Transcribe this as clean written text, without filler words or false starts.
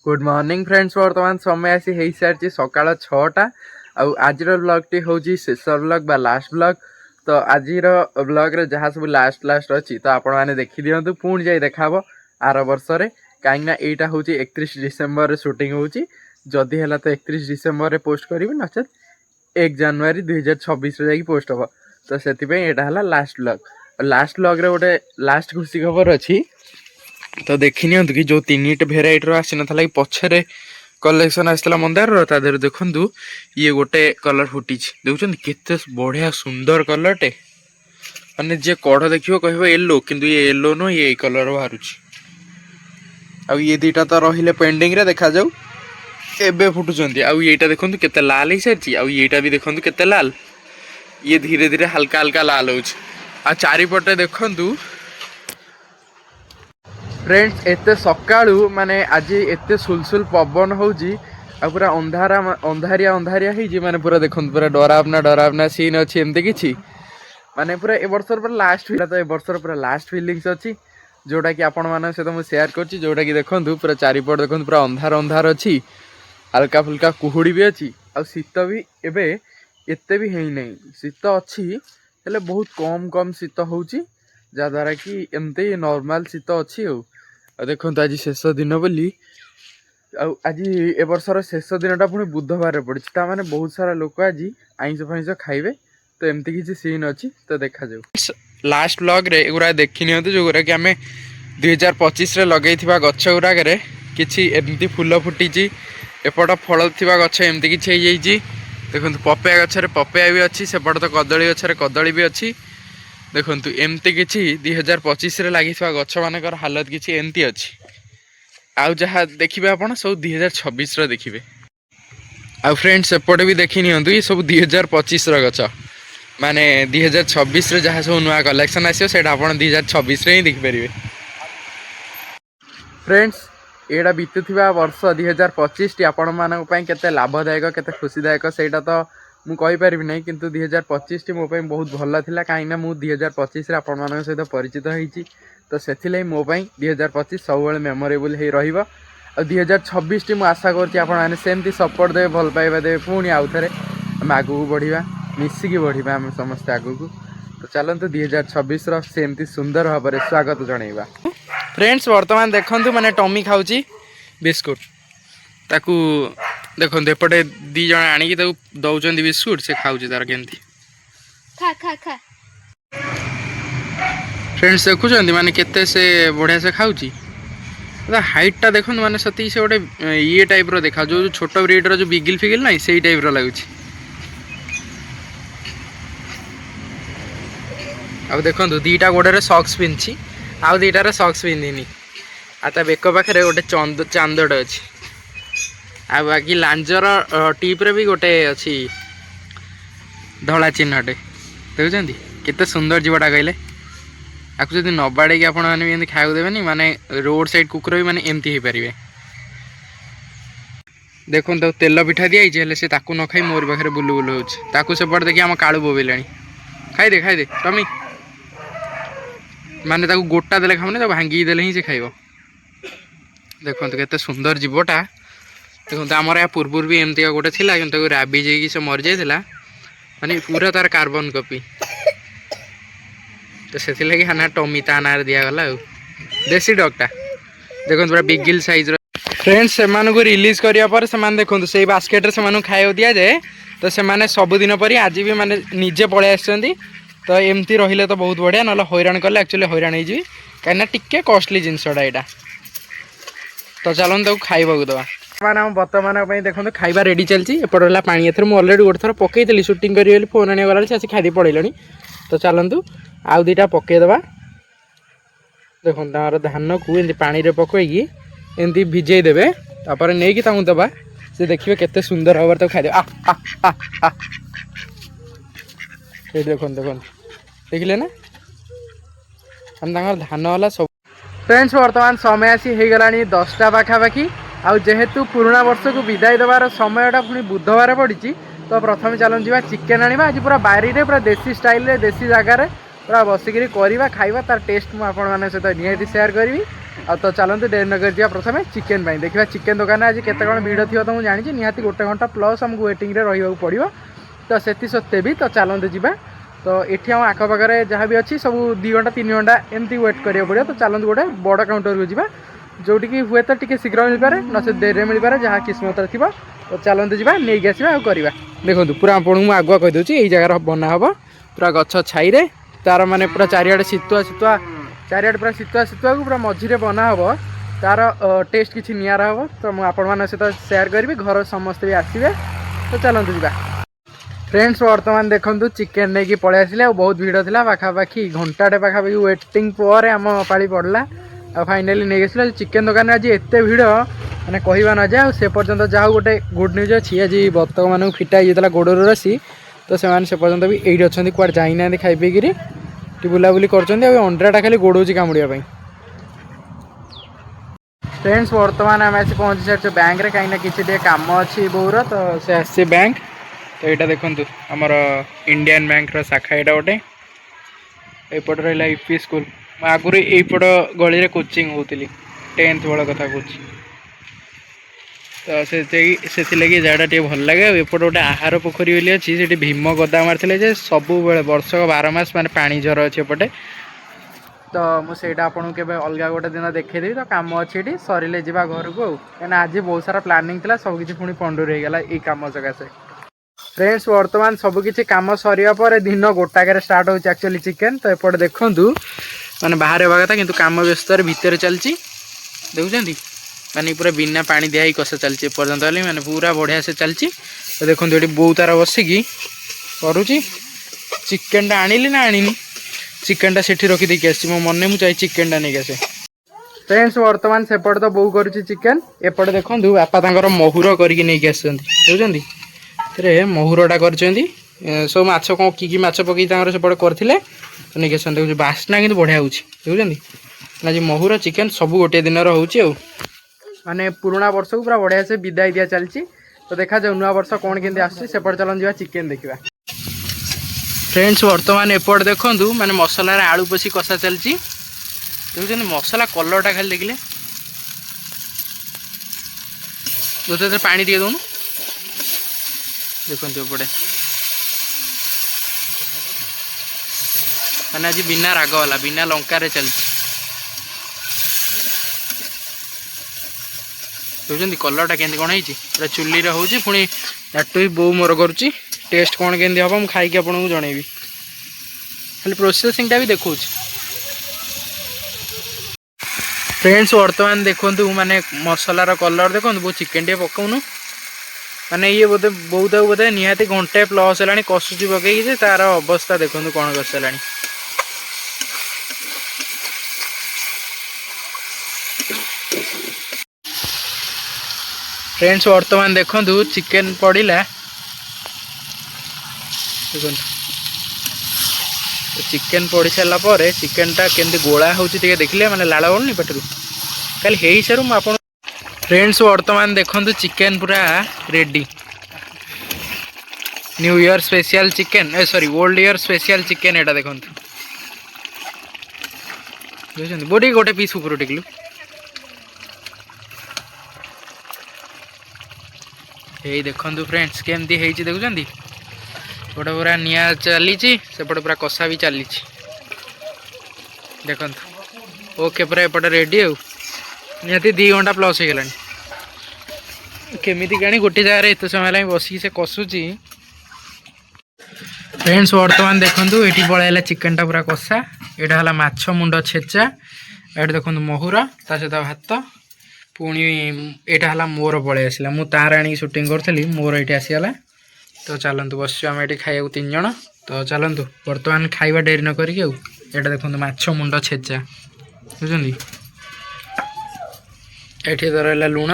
Good morning friends. बर्तमान समय आसी हो सारी सकाल 6टा। आज ब्लॉग हूँ शेष ब्लॉग बा लास्ट ब्लॉग। तो आज ब्लॉग रे जहाँ सब लास्ट अच्छी तो आपण मैंने देखी दिंतु पुणी जाई देखा आर वर्ष कहीं यहाँ हूँ 31 डिसेम्बर शूटिंग होची। जदि है तो 31 डिसेम्बर पोस्ट करी नचेत 1 जनवरी 2026 जाकि पोस्ट हम। तो से यहाँ लास्ट ब्लॉग। लास्ट ब्लॉग रे गोटे लास्ट खुशी खबर अच्छी। तो देखी नियंतु कि जो 3टा भेराइटर आसी ना कि पछरे कलेक्शन आसला मंदार तादेह देखु ये गोटे कलर फुटी देखुं केते बढ़िया सुंदर कलरटे माने जे कढ़ देखियो कहिबो येलो किंतु ये येलो नो ये कलर बाहर ये दीटा तो रहिले पेंडिंग रे देखा जाऊ एबे फुटुचंती। येटा देखंतु केते लाल हो सारी येटा भी देखंतु केते लाल ये धीरे धीरे हल्का हल्का लाल होउछ। चारिपटे देखंतु फ्रेंड्स एते सकाळू माने आज एते सुलसुल पवन होउजी पूरा अंधारा अंधारिया अंधारिया ही माने पूरा देखंतु पूरा डरावना सीन अछि एमते किछि माने पूरा ए वर्षर पूरा लास्ट तो ए वर्षर पूरा लास्ट फीलिंग्स अछि जोटा कि आपण माने से तो मु शेयर करछि। जोटा कि देखंतु पूरा चारिपट देखंतु पूरा अंधार अछि हल्का फुल्का कुहुड़ी भी अछि शीत भी एबे एते भी हेई नै शीत अछि हेले बहुत कम शीत होउची जहाँद्वारा कि एमती नॉर्मल शीत अच्छी। देखो आज शेष दिन बोली आज ए वर्षर शेष दिनटा पुणी बुधवार पड़ी मैंने बहुत सारा लोक आज आइंस फाइंस खाइबे तो एमती किसी सीन अच्छी। तो देखा जाऊ लास्ट ब्लॉग रे एगुरा देखी नियंतु जो गुरा कि आमे 2025 रे लगई थिबा गछ गुराक रे किछि एमती फूल फुटी एपट फल थिबा गछ एमती किछि हे जाइछि। देखंतु पपया गछ रे पपया भी अच्छी सेपट तो कदली गछ रे कदली भी अच्छी। देखंतु एमती किछि 2025 रे लागि थिबा गछ मानकर हालत किछि एमती अछि। आउ जहाँ देखिबे आपण सब 2026 रे देखिबे। आउ फ्रेंड्स एपटे भी देखि नियंतु ये सब 2025 रो गछ माने 2026 रे जहाँ सब नुआ कलेक्शन आसियो सेटा आपण 2026 रे ही देखि परिबे। फ्रेंड्स एडा बीतुथिबा वर्ष 2025 टी आपण मानक पई केते लाभदायक केते खुशीदायक सेटा तो मु कहि परिबि नै किंतु 2025 टी मो पई बहुत भल थिला काई ना मु 2025 रे आपण मानक सहित परिचित होईची। तो सेथिले मो पई 2025 सब बेले मेमोरेबल हे रहिबो। आ 2026 टी मु आशा करछि आपण माने सेमती सपोर्ट देबे भल पाइबा देबे पुणी आउ थरे हम आगु बढ़िबा मिसिकी बढ़िबा हम समस्त आगु को। तो चलंतु 2026 रो सेमती सुंदर भाबरे स्वागत जणैबा। फ्रेंड्स वर्तमान देखंतु माने टॉमी खाउची बिस्कुट ताकू देखंतु एपटे दी जण आनी ताकू दउचंदी बिस्कुट से खाउची तार केंती खा खा खा। फ्रेंड्स देखुचंदी माने केते से बढ़िया से खाउची हाइट टा देखो माने सती से गोटे ये टाइप रो देखा जो छोट ब्रीड रो जो बिगिल फिगिल ना से टाइप रो लागुची। अब देखो दीटा गोड़े सॉक्स पिंधि आउ दीटार सॉक्स पिंधिनी आता बेक पाखे गोटे चांदटे अच्छी आ बाकी लांजर टीप रे भी गोटे अच्छी धला चिन्हटे देखुं केते सुंदर जीवटा कहले आपको जब न बाड़े कि आपने खाया देवे माने रोड साइड कुकुर भी माने एमती हो पारे। देखो तो तेल पिठा दिखाई से ताकू न खाई मोर पाखे बुलू बुलू हो सेपटे देखिए आम कालू बोबेला खाईदे टमी माने ताकू गोटा देले खाऊनी भांगी देले ही से खाइबो। देखो केते सुंदर जीवटा देखो आमर या पूर्व भी एमती गोटे थिला किंतु राबी जाइए से मर जाइला माने पूरा तार कार्बन कॉपी। तो से लगी हाना टॉमी ता ना दिगला देसी डॉगटा देखो पूरा बिगिल साइज। फ्रेंड्स से रिलीज करिया पर से देखो से बास्केट रे से खाया दि जाए तो से सबुदिन पर आज भी माने निजे पलि आसछन्ती। तो एमती रहिले तो बहुत बढ़िया ना हैरान कले एक्चुअली हैरान हो कहीं टिके कॉस्टली जिनसटा यहाँ। तो चलन ताको खाइबा को दवा माने बर्तमान देखो खाइबा रेडी चलती एपट है पानी एथर मुझे अलरेडी गोटे थर पकईली सुटिंग करी फोन आने गला से खाई पड़े। तो चलतु आउ दीटा पकईदबा देखो तार धान को एमती पानी रे पकईकी एमती भिजई देवे तापर नहीं कि दबा से देखिए केते सुंदर भाव तो खाई देखो देखो देखिले ना हम धान वाला सब। फ्रेंड्स वर्तमान समय आसी हो गला 10टा पाखापाखि आउ जेहेतु पुराणा वर्ष को विदाय देवार समयटा पुणी बुधवार पड़ी। तो प्रथम चलन जा चिकेन आनिबा आज पूरा बारी रे पूरा देसी स्टाइल रे देसी जगार पूरा बसिक करवा खाइबा तार टेस्ट मुझे सहित निहाती शेयर करी। तो चलते डेरी नगर जा प्रथम चिकेन देखा चिकेन दुकान आज केते कौन भिड़ थी तो मुझे जानी निहाती 1 घंटा प्लस आमको वेटिंग रहा पड़ो तो से सत्ते भी तो चलते जा तो ये आम आखपाखे जहाँ भी अच्छी सब 2 घंटा 3 घंटा एमती वेट करा पड़ो तो चलते गोटे बड़ काउंटर को जा जोटिकी हुए तो टी शीघ्र मिल पारे न देरी मिल पारे जहाँ किस्मत थी तो चलते जा नहीं आसवा करवा देखो पूरा आपको मुझे आगुआ कहीदे यही जगार बना हम पूरा गछ छाई तार माने पूरा चारिआडे शीतुआ शीतुआ चारिआडे पूरा शीतुआ शीतुआ को पूरा मझीरे बना हम तार टेस्ट किसी निरा हम तो मुझे आपण सहित सेयार करी घर समस्ते भी आसवे तो चलते जा फ्रेंड्स बर्तमान देखो चिकेन नहीं पलि आसिले बहुत भिड़ था पाखापाखि घंटाटे पाखापाखि वेटिंग पर आम पाली पड़ला आ फाइनाली नहीं आसला चिकेन दुकान आज एत भिड़ मैंने कहवा न जाए से पर्यंत जहाँ गोटे गुड न्यूज अच्छी आज बतक मानक फिटा जाता गोड़ रसी तो से पर्यंत भी ये अच्छा कुआडे जाइना खाई पीकि बुलाबुली कर अंड्राटा खाली गोड़े कामुड़ाई फ्रेंड्स बर्तमान आम आसी पहुँची सारे बैंक में कहीं किसी कम अच्छी बोर तो से आसी बैंक तो यहाँ देखु आमर इंडियन बैंक शाखा यहाँ गोटे एपट रहा यूपी स्कूल आगुरी यपट गली कोचिंग होती 10th वाला कथा कह तो से लगी जगह टे भल लगे एपट गोटे आहार पोखरी बोली अच्छी से भीम गदा मार्ते सब वर्ष 12 मास माने पानी झर अच्छे एपटे तो मुझे आपको के अलग गोटे दिन देखी तो कम अच्छी ये सरिले जा घर को कहीं आज बहुत सारा प्लानिंग था सबकि पुणी पंडुर होगा ये कम सकाशे फ्रेंड्स बर्तमान सबकि कम सरिया पर दिन गोटाक स्टार्ट हो एक्चुअली चिकेन तो एपटे देखूँ मैंने बाहर होगा कथा किंतु काम व्यस्त भितर चलती देखुं माने पूरा बिना पानी दिया ही कषा चलती पर्यंत मैंने पूरा बढ़िया से चलती तो देखो ये बो तार बसिकी करुच्ची चिकेनटा आनिली ना आनी चिकेनटा से रखीदेकी आसी मो मन मुझे चिकेनटा नहीं आसे फ्रेंड्स बर्तमान सेपटे तो बो करुच्ची चिकेन एपटे देखो बापा महुर करके नहीं आसुँच रे महुरटा कर सब माछ कौन कि माछ पकई सेपटे करते तो नहीं आस देखो बास्ना कि बढ़िया हो देखुं आज महुर चिकेन सब गोटे दिन रोचे माने पुराना वर्ष को पूरा बढ़िया से विदाई दिया चलती तो देखा जाऊ नुआ वर्ष कौन केमती आसपटे चलन जा चिकेन देखा फ्रेंड्स बर्तमान एपट देखूँ माने मसलार आलू पशी कषा चलती देखुं मसला कलरटा खाली देखिले गोटे पानी दिए दौन देखो एपटे मैंने आज बिना राग वाला बिना लंकार चलती देखुं कलरटा केमती कौन है चुली हो पुणी याटू भी बो मोर करुच्ची टेस्ट कौन केमती हम मुझे खाई आपको जनइबी खाली प्रोसेसिंगटा भी देखा फ्रेंड्स बर्तमान देखु माने मसलार कलर देखो वो चिकेन टे पकाउनु माने ये बोधे बहुत बोधे निहाती घंटे प्लस है कषुची पकई तार अवस्था देखो कौन कर सारा फ्रेंड्स बर्तमान देखो चिकेन पड़ा देखो चिकेन पड़ सारापर चिकेनटा केमती गोला हो देखिले मैंने लाल बोलनी पेटर खाली हो सारू मुझे फ्रेंड्स बर्तमान देखो चिकेन पूरा ready new year special chicken sorry old year special chicken एटा देखो बोटी गोटे पीस ऊपर टेकलु यही देखो फ्रेंड्स केमती देखुं गोटे पूरा निआ चली सेपटे पूरा कषा भी चली देखो ओके पूरा एपटे रेडी निहाती 2 घंटा प्लस हो गला केमी गाणी गोटे जगार एत समय बसिक से कषुची फ्रेंड्स बर्तमान देखो ये पलैला चिकेनटा पूरा कषा यहाँ है माछ मुंड छेचा ये देखो महुर ता सहित भात पुणी यहाँ है मोर पलि आसला मु तार आनी शूटिंग करी मोर ये आसीगला तो चलतु बस आम ये खाइबा 3 जन तो चलतु बर्तमान खाइबा डेरी न करिक यहाँ देखो माछ मुंड छेचा बुझे ये तो रहा लुण